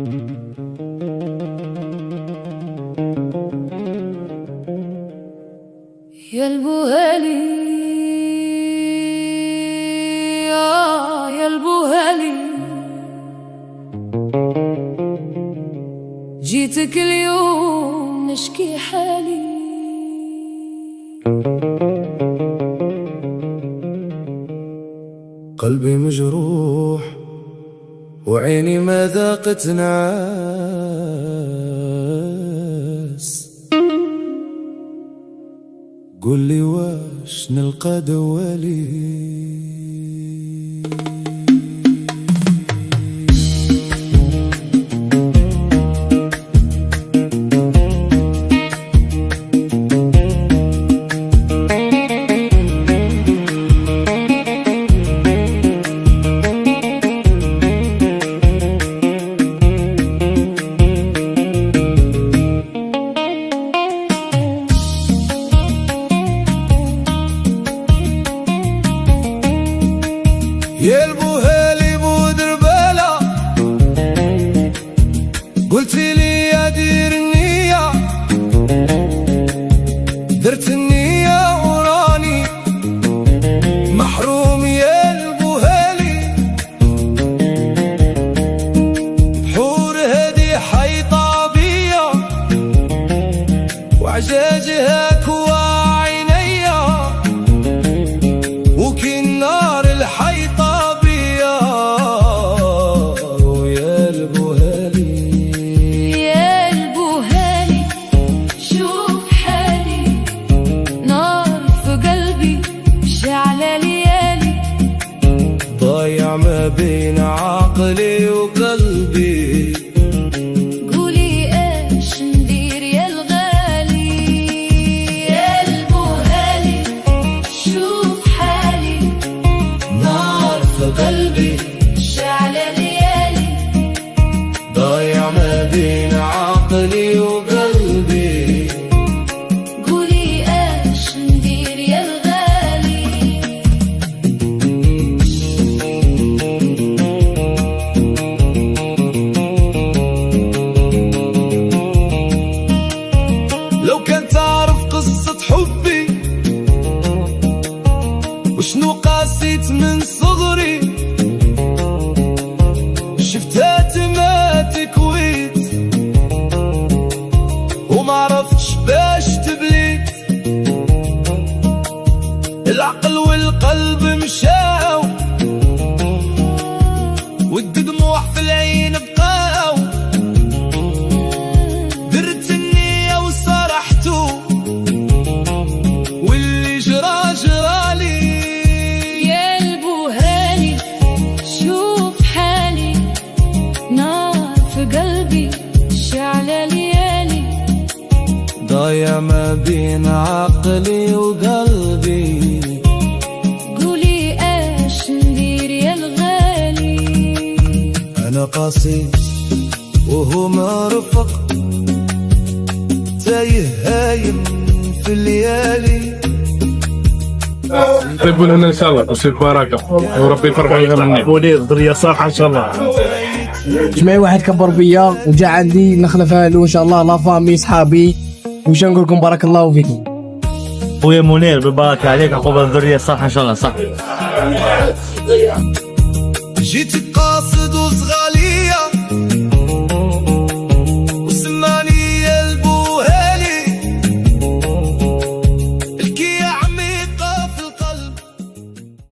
يا البوهالي يا البوهالي، جيتك اليوم نشكي حالي. قلبي مجروح وعيني ما ذاقت نعاس، قول لي واش نلقى دوالي. يا البوهالي بودربالة، قلتي لي يا دير النية، درت النية وراني محروم. يا البوهالي بحور هادي حيطة بيا، وعجاجها كوا عينيا، وكي النار الحيطة ما بين عقلي وقلبي. قولي ايش ندير يا الغالي، يا البوهالي شوف حالي، نار في قلبي شعلة ليالي، ضايع ما بين عقلي وقلبي. قولي ايش ندير يا الغالي. لو كان تعرف قصة حبي وشنو قاسيت من صغري، شفتها تما تكويت وما عرفتش باش تبليت. العقل والقلب مشاو والدموع في العين بقاو، درت النية وصرحتو واللي جرى جرالي. يا البوهالي شوف حالي، نار في قلبي شعلة ليالي، ضايع ما بين عقلي وقلبي. قولي ايش ندير يا الغالي. انا قاسيت وهو ما رفق، تايه هايم في الليالي. طيب لنا ان شاء الله تصير بركه وربي يفرح مني وليد ذريه صالحه ان شاء الله. جمعي واحد كبر بيا وجا عندي نخلفها له ان شاء الله، لا فامي صحابي، وش نقول لكم بارك الله فيكم. خويا منير بالبركه عليك، عقب الذريه صالحه ان شاء الله. صح جيت